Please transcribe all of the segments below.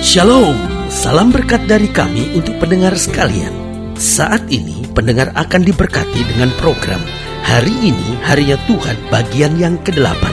Shalom, salam berkat dari kami untuk pendengar sekalian. Saat ini pendengar akan diberkati dengan program Hari Ini Harinya Tuhan bagian yang ke-8.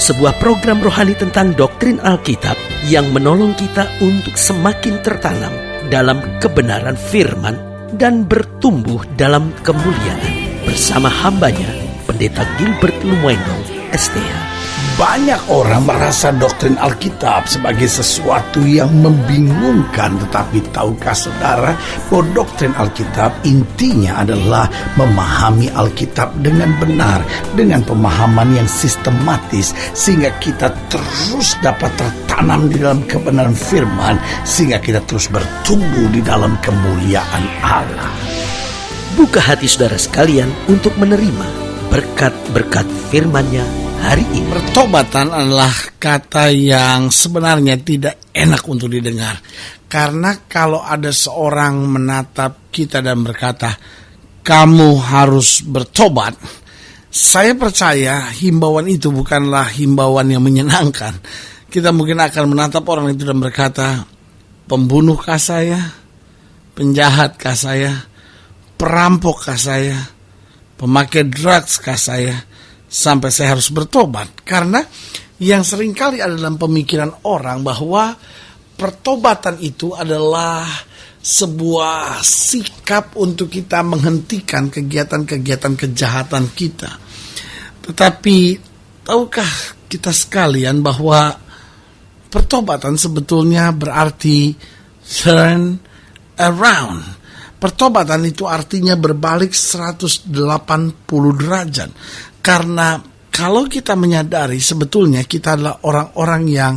Sebuah program rohani tentang doktrin Alkitab yang menolong kita untuk semakin tertanam dalam kebenaran firman dan bertumbuh dalam kemuliaan. Bersama hambanya, Pendeta Gilbert Lumuendo, STH. Banyak orang merasa doktrin Alkitab sebagai sesuatu yang membingungkan. Tetapi tahukah saudara bahwa doktrin Alkitab intinya adalah memahami Alkitab dengan benar, dengan pemahaman yang sistematis, sehingga kita terus dapat tertanam di dalam kebenaran firman, sehingga kita terus bertumbuh di dalam kemuliaan Allah. Buka hati saudara sekalian untuk menerima berkat-berkat firman-Nya hari ini. Pertobatan adalah kata yang sebenarnya tidak enak untuk didengar. Karena kalau ada seorang menatap kita dan berkata, kamu harus bertobat, saya percaya himbauan itu bukanlah himbauan yang menyenangkan. Kita mungkin akan menatap orang itu dan berkata, pembunuhkah saya? Penjahatkah saya? Perampok saya? Pemakai drugskah saya? Sampai saya harus bertobat. Karena yang seringkali ada dalam pemikiran orang bahwa pertobatan itu adalah sebuah sikap untuk kita menghentikan kegiatan-kegiatan kejahatan kita. Tetapi tahukah kita sekalian bahwa pertobatan sebetulnya berarti turn around. Pertobatan itu artinya berbalik 180 derajat. Karena kalau kita menyadari sebetulnya kita adalah orang-orang yang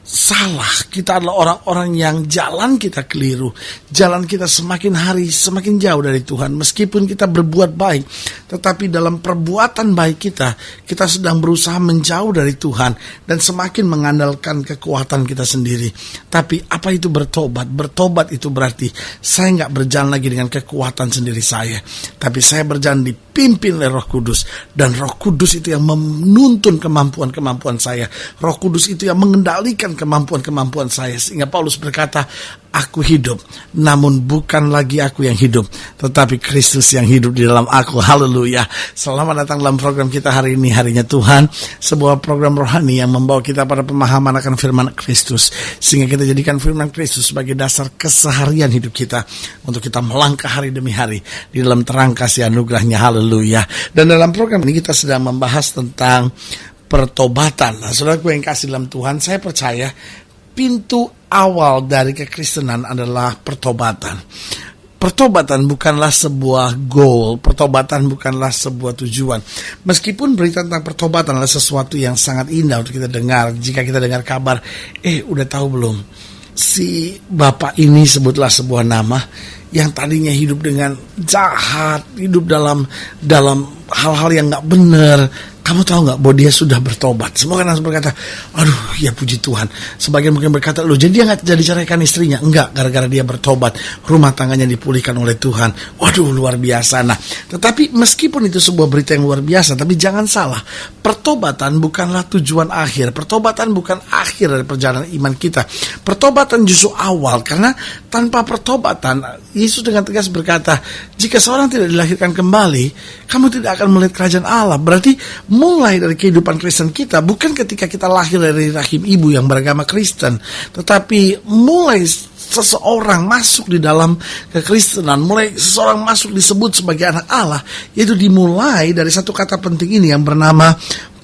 salah, kita adalah orang-orang yang jalan kita keliru, jalan kita semakin hari semakin jauh dari Tuhan. Meskipun kita berbuat baik, tetapi dalam perbuatan baik kita sedang berusaha menjauh dari Tuhan dan semakin mengandalkan kekuatan kita sendiri. Tapi apa itu bertobat? Bertobat itu berarti saya gak berjalan lagi dengan kekuatan sendiri saya, tapi saya berjalan dipimpin oleh Roh Kudus. Dan Roh Kudus itu yang menuntun kemampuan-kemampuan saya. Roh Kudus itu yang mengendalikan kemampuan-kemampuan saya. Sehingga Paulus berkata, aku hidup, namun bukan lagi aku yang hidup, tetapi Kristus yang hidup di dalam aku. Haleluya. Selamat datang dalam program kita hari ini, Harinya Tuhan. Sebuah program rohani yang membawa kita pada pemahaman akan firman Kristus, sehingga kita jadikan firman Kristus sebagai dasar keseharian hidup kita, untuk kita melangkah hari demi hari di dalam terang kasih anugerahnya. Haleluya. Dan dalam program ini kita sedang membahas tentang pertobatan. Nah, saudaraku yang kasih dalam Tuhan, saya percaya pintu awal dari kekristenan adalah pertobatan. Pertobatan bukanlah sebuah goal, pertobatan bukanlah sebuah tujuan. Meskipun berita tentang pertobatan adalah sesuatu yang sangat indah untuk kita dengar. Jika kita dengar kabar, udah tahu belum? Si bapak ini, sebutlah sebuah nama, yang tadinya hidup dengan jahat, hidup dalam hal-hal yang gak benar. Kamu tahu gak bahwa dia sudah bertobat? Semua kan langsung berkata, aduh ya puji Tuhan. Sebagian mungkin berkata, loh jadi dia gak jadi ceraikan istrinya? Enggak, gara-gara dia bertobat, rumah tangganya dipulihkan oleh Tuhan. Waduh, luar biasa. Nah, tetapi meskipun itu sebuah berita yang luar biasa, tapi jangan salah, pertobatan bukanlah tujuan akhir. Pertobatan bukan akhir dari perjalanan iman kita. Pertobatan justru awal, karena tanpa pertobatan, Yesus dengan tegas berkata, jika seorang tidak dilahirkan kembali, kamu tidak akan melihat kerajaan Allah. Berarti mulai dari kehidupan Kristen kita bukan ketika kita lahir dari rahim ibu yang beragama Kristen, tetapi mulai seseorang masuk di dalam kekristenan, mulai seseorang masuk disebut sebagai anak Allah, yaitu dimulai dari satu kata penting ini yang bernama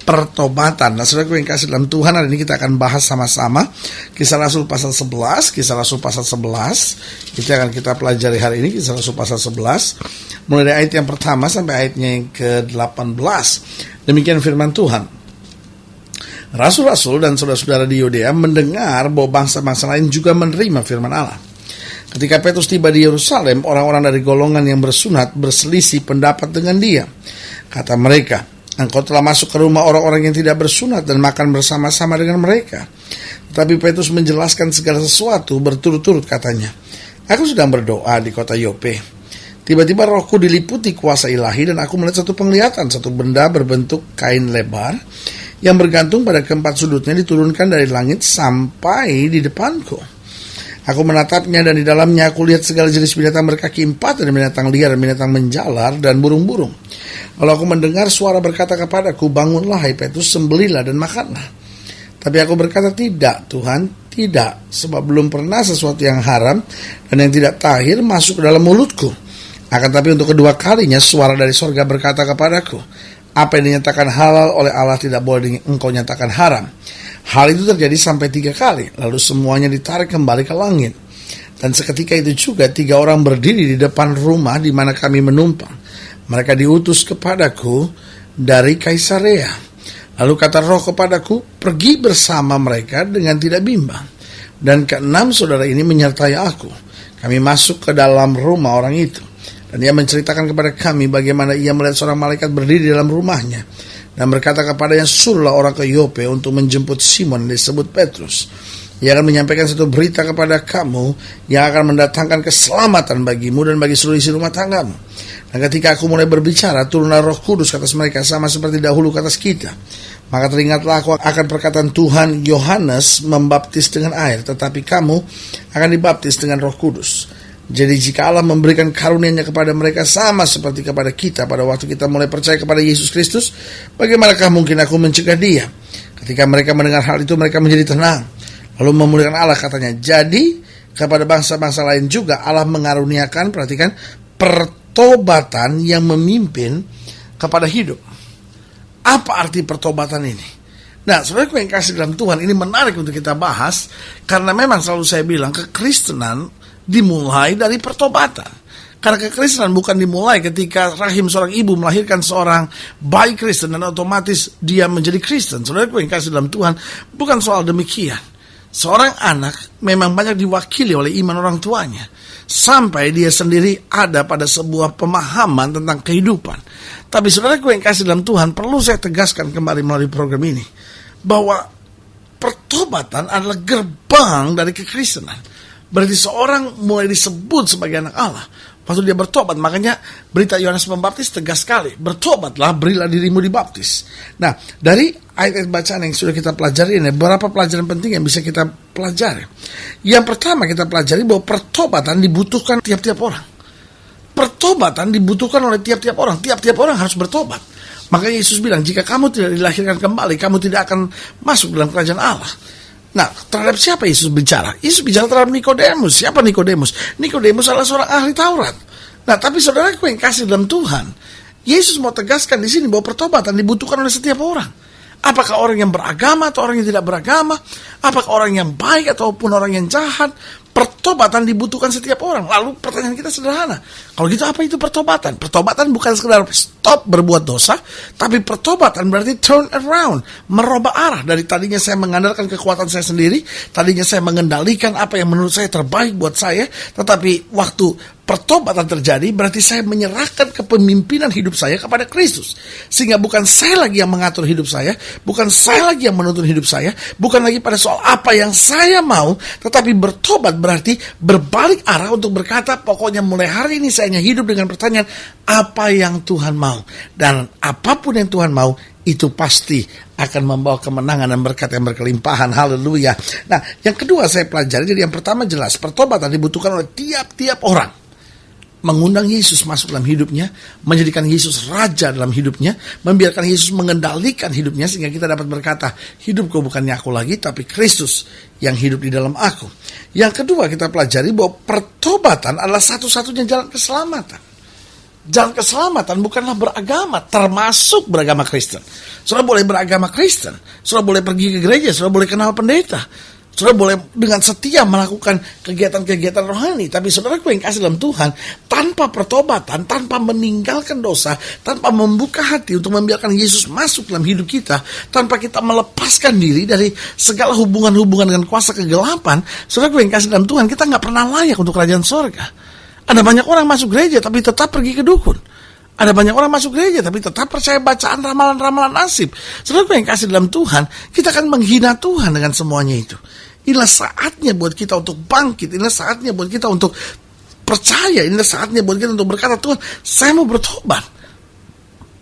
pertobatan. Nah, saudaraku yang kasih dalam Tuhan, hari ini kita akan bahas sama-sama Kisah Rasul pasal 11. Kisah Rasul pasal 11 itu akan kita pelajari hari ini. Kisah Rasul pasal 11 mulai dari ayat yang pertama sampai ayatnya yang ke-18. Demikian firman Tuhan. Rasul-rasul dan saudara-saudara di Yudea mendengar bahwa bangsa-bangsa lain juga menerima firman Allah. Ketika Petrus tiba di Yerusalem, orang-orang dari golongan yang bersunat berselisih pendapat dengan dia. Kata mereka, engkau telah masuk ke rumah orang-orang yang tidak bersunat dan makan bersama-sama dengan mereka. Tetapi Petrus menjelaskan segala sesuatu berturut-turut, katanya, aku sedang berdoa di kota Yope. Tiba-tiba rohku diliputi kuasa ilahi dan aku melihat satu penglihatan, satu benda berbentuk kain lebar yang bergantung pada keempat sudutnya diturunkan dari langit sampai di depanku. Aku menatapnya dan di dalamnya aku lihat segala jenis binatang berkaki empat dan binatang liar dan binatang menjalar dan burung-burung. Lalu aku mendengar suara berkata kepadaku, bangunlah hai Petrus, sembelihlah dan makanlah. Tapi aku berkata, tidak Tuhan, tidak, sebab belum pernah sesuatu yang haram dan yang tidak tahir masuk ke dalam mulutku. Akan tapi untuk kedua kalinya suara dari sorga berkata kepadaku, apa yang dinyatakan halal oleh Allah tidak boleh engkau nyatakan haram. Hal itu terjadi sampai 3 kali, lalu semuanya ditarik kembali ke langit. Dan seketika itu juga 3 orang berdiri di depan rumah di mana kami menumpang. Mereka diutus kepadaku dari Kaisarea. Lalu kata Roh kepadaku, pergi bersama mereka dengan tidak bimbang. Dan ke-6 saudara ini menyertai aku. Kami masuk ke dalam rumah orang itu. Dan ia menceritakan kepada kami bagaimana ia melihat seorang malaikat berdiri di dalam rumahnya. Dan berkata kepadanya, suruhlah orang ke Yope untuk menjemput Simon yang disebut Petrus. Ia akan menyampaikan satu berita kepada kamu yang akan mendatangkan keselamatan bagimu dan bagi seluruh isi rumah tanggamu. Dan ketika aku mulai berbicara, turunlah Roh Kudus ke atas mereka sama seperti dahulu ke atas kita. Maka teringatlah aku akan perkataan Tuhan, Yohanes membaptis dengan air, tetapi kamu akan dibaptis dengan Roh Kudus. Jadi jika Allah memberikan karunia-Nya kepada mereka sama seperti kepada kita pada waktu kita mulai percaya kepada Yesus Kristus, bagaimanakah mungkin aku mencegah dia? Ketika mereka mendengar hal itu, mereka menjadi tenang, lalu memuliakan Allah, katanya. Jadi kepada bangsa-bangsa lain juga Allah mengaruniakan, perhatikan, pertobatan yang memimpin kepada hidup. Apa arti pertobatan ini? Nah, saudaraku yang kasih dalam Tuhan, ini menarik untuk kita bahas, karena memang selalu saya bilang, kekristenan dimulai dari pertobatan. Karena kekristenan bukan dimulai ketika rahim seorang ibu melahirkan seorang bayi Kristen dan otomatis dia menjadi Kristen. Saudaraku yang kasih dalam Tuhan, bukan soal demikian. Seorang anak memang banyak diwakili oleh iman orang tuanya, sampai dia sendiri ada pada sebuah pemahaman tentang kehidupan. Tapi saudaraku yang kasih dalam Tuhan, perlu saya tegaskan kembali melalui program ini, bahwa pertobatan adalah gerbang dari kekristenan. Berarti seorang mulai disebut sebagai anak Allah waktu dia bertobat. Makanya berita Yohanes Pembaptis tegas sekali, bertobatlah, berilah dirimu dibaptis. Nah, dari ayat-ayat bacaan yang sudah kita pelajari ini, beberapa pelajaran penting yang bisa kita pelajari. Yang pertama kita pelajari bahwa pertobatan dibutuhkan tiap-tiap orang. Pertobatan dibutuhkan oleh tiap-tiap orang. Tiap-tiap orang harus bertobat. Makanya Yesus bilang, jika kamu tidak dilahirkan kembali, kamu tidak akan masuk dalam kerajaan Allah. Nah, terhadap siapa Yesus bicara? Yesus bicara terhadap Nikodemus. Siapa Nikodemus? Nikodemus adalah seorang ahli Taurat. Nah, tapi saudaraku yang kasih dalam Tuhan, Yesus mau tegaskan di sini bahwa pertobatan dibutuhkan oleh setiap orang. Apakah orang yang beragama atau orang yang tidak beragama? Apakah orang yang baik ataupun orang yang jahat? Pertobatan dibutuhkan setiap orang. Lalu pertanyaan kita sederhana. Kalau gitu apa itu pertobatan? Pertobatan bukan sekedar stop berbuat dosa, tapi pertobatan berarti turn around, merubah arah. Dari tadinya saya mengandalkan kekuatan saya sendiri, tadinya saya mengendalikan apa yang menurut saya terbaik buat saya, tetapi waktu pertobatan terjadi, berarti saya menyerahkan kepemimpinan hidup saya kepada Kristus. Sehingga bukan saya lagi yang mengatur hidup saya, bukan saya lagi yang menuntun hidup saya, bukan lagi pada soal apa yang saya mau, tetapi bertobat berarti berbalik arah untuk berkata, pokoknya mulai hari ini saya hanya hidup dengan pertanyaan, apa yang Tuhan mau. Dan apapun yang Tuhan mau, itu pasti akan membawa kemenangan dan berkat yang berkelimpahan. Haleluya. Nah, yang kedua saya pelajari, jadi yang pertama jelas, pertobatan dibutuhkan oleh tiap-tiap orang. Mengundang Yesus masuk dalam hidupnya, menjadikan Yesus raja dalam hidupnya, membiarkan Yesus mengendalikan hidupnya, sehingga kita dapat berkata, hidupku bukannya aku lagi, tapi Kristus yang hidup di dalam aku. Yang kedua kita pelajari bahwa pertobatan adalah satu-satunya jalan keselamatan. Jalan keselamatan bukanlah beragama, termasuk beragama Kristen. Saudara boleh beragama Kristen, saudara boleh pergi ke gereja, saudara boleh kenal pendeta, saudara boleh dengan setia melakukan kegiatan-kegiatan rohani. Tapi saudaraku yang kasih dalam Tuhan, tanpa pertobatan, tanpa meninggalkan dosa, tanpa membuka hati untuk membiarkan Yesus masuk dalam hidup kita, tanpa kita melepaskan diri dari segala hubungan-hubungan dengan kuasa kegelapan, saudaraku yang kasih dalam Tuhan, kita gak pernah layak untuk kerajaan sorga. Ada banyak orang masuk gereja tapi tetap pergi ke dukun. Ada banyak orang masuk gereja tapi tetap percaya bacaan ramalan-ramalan nasib. Saudaraku yang kasih dalam Tuhan, kita akan menghina Tuhan dengan semuanya itu. Inilah saatnya buat kita untuk bangkit. Inilah saatnya buat kita untuk percaya. Inilah saatnya buat kita untuk berkata, Tuhan, saya mau bertobat.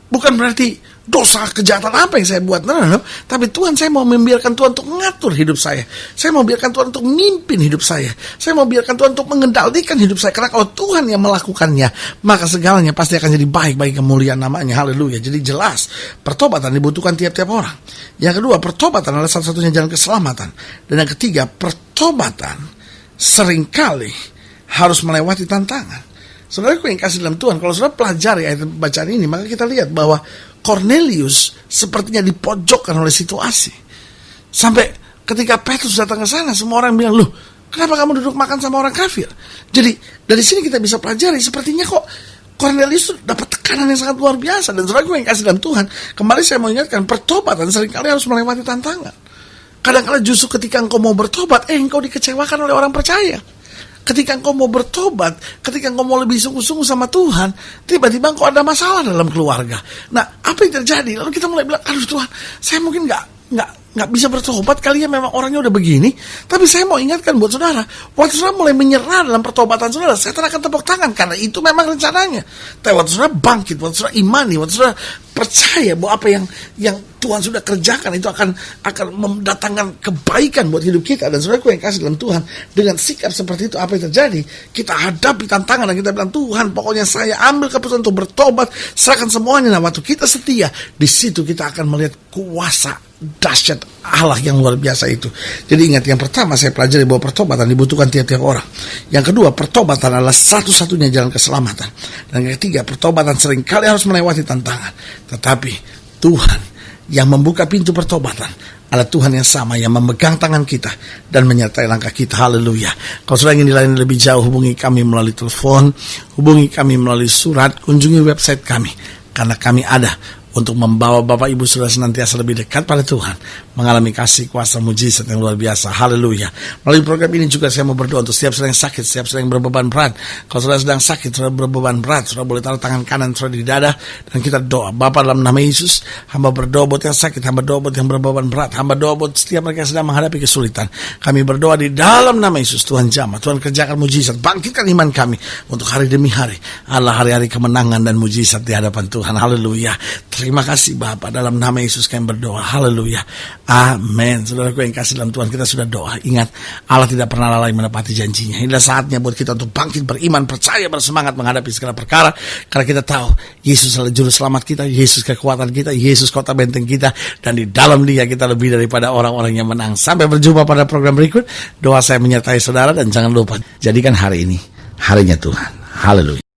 Bukan berarti dosa kejahatan apa yang saya buat. No. Tapi Tuhan, saya mau membiarkan Tuhan untuk mengatur hidup saya. Saya mau biarkan Tuhan untuk memimpin hidup saya. Saya mau biarkan Tuhan untuk mengendalikan hidup saya. Karena kalau Tuhan yang melakukannya, maka segalanya pasti akan jadi baik bagi kemuliaan namanya. Haleluya. Jadi jelas, pertobatan dibutuhkan tiap-tiap orang. Yang kedua, pertobatan adalah satu-satunya jalan keselamatan. Dan yang ketiga, pertobatan seringkali harus melewati tantangan. Saudaraku yang kasih dalam Tuhan, kalau saudara pelajari ayat bacaan ini, maka kita lihat bahwa Cornelius sepertinya dipojokkan oleh situasi. Sampai ketika Petrus datang ke sana, semua orang bilang, loh, kenapa kamu duduk makan sama orang kafir? Jadi dari sini kita bisa pelajari, sepertinya kok Cornelius dapat tekanan yang sangat luar biasa. Dan saudaraku yang kasih dalam Tuhan, kembali saya mau ingatkan, pertobatan seringkali harus melewati tantangan. Kadang-kadang justru ketika engkau mau bertobat, engkau dikecewakan oleh orang percaya. Ketika engkau mau bertobat, ketika engkau mau lebih sungguh-sungguh sama Tuhan, tiba-tiba engkau ada masalah dalam keluarga. Nah, apa yang terjadi? Lalu kita mulai bilang, aduh Tuhan, saya mungkin nggak bisa bertobat, kali ya memang orangnya udah begini. Tapi saya mau ingatkan buat saudara, waktu saudara mulai menyerah dalam pertobatan saudara, setan akan tepuk tangan, karena itu memang rencananya. Tapi waktu saudara bangkit, waktu saudara imani, waktu saudara percaya bahwa apa yang Tuhan sudah kerjakan itu akan mendatangkan kebaikan buat hidup kita. Dan saudaraku yang kasih dalam Tuhan, dengan sikap seperti itu, apa yang terjadi? Kita hadapi tantangan dan kita bilang, Tuhan, pokoknya saya ambil keputusan untuk bertobat, serahkan semuanya. Nah, waktu kita setia, di situ kita akan melihat kuasa dahsyat Allah yang luar biasa itu. Jadi ingat, yang pertama saya pelajari bahwa pertobatan dibutuhkan tiap-tiap orang. Yang kedua, pertobatan adalah satu-satunya jalan keselamatan. Dan yang ketiga, pertobatan seringkali harus melewati tantangan. Tetapi Tuhan yang membuka pintu pertobatan adalah Tuhan yang sama, yang memegang tangan kita dan menyertai langkah kita. Haleluya. Kalau sudah ingin dilayani lebih jauh, hubungi kami melalui telepon, hubungi kami melalui surat, kunjungi website kami, karena kami ada untuk membawa Bapak Ibu Saudara senantiasa lebih dekat pada Tuhan, mengalami kasih kuasa mujizat yang luar biasa. Haleluya. Melalui program ini juga saya mau berdoa untuk setiap saudara yang sakit, setiap saudara yang berbeban berat. Kalau saudara sedang sakit, saudara berbeban berat, saudara boleh taruh tangan kanan saudara di dada, dan kita doa. Bapa, dalam nama Yesus, hamba berdoa buat yang sakit, hamba doa buat yang berbeban berat, hamba doa buat setiap mereka yang sedang menghadapi kesulitan. Kami berdoa di dalam nama Yesus, Tuhan jamah, Tuhan kerjakan mujizat, bangkitkan iman kami untuk hari demi hari, adalah hari-hari kemenangan dan mujizat di hadapan Tuhan. Haleluya. Terima kasih Bapa, dalam nama Yesus kami berdoa. Haleluya. Amin. Saudaraku yang kasih dalam Tuhan, kita sudah doa. Ingat, Allah tidak pernah lalai menepati janjinya. Inilah saatnya buat kita untuk bangkit, beriman, percaya, bersemangat menghadapi segala perkara. Karena kita tahu Yesus adalah juru selamat kita, Yesus kekuatan kita, Yesus kota benteng kita, dan di dalam Dia kita lebih daripada orang-orang yang menang. Sampai berjumpa pada program berikut. Doa saya menyertai saudara, dan jangan lupa, jadikan hari ini harinya Tuhan. Haleluya.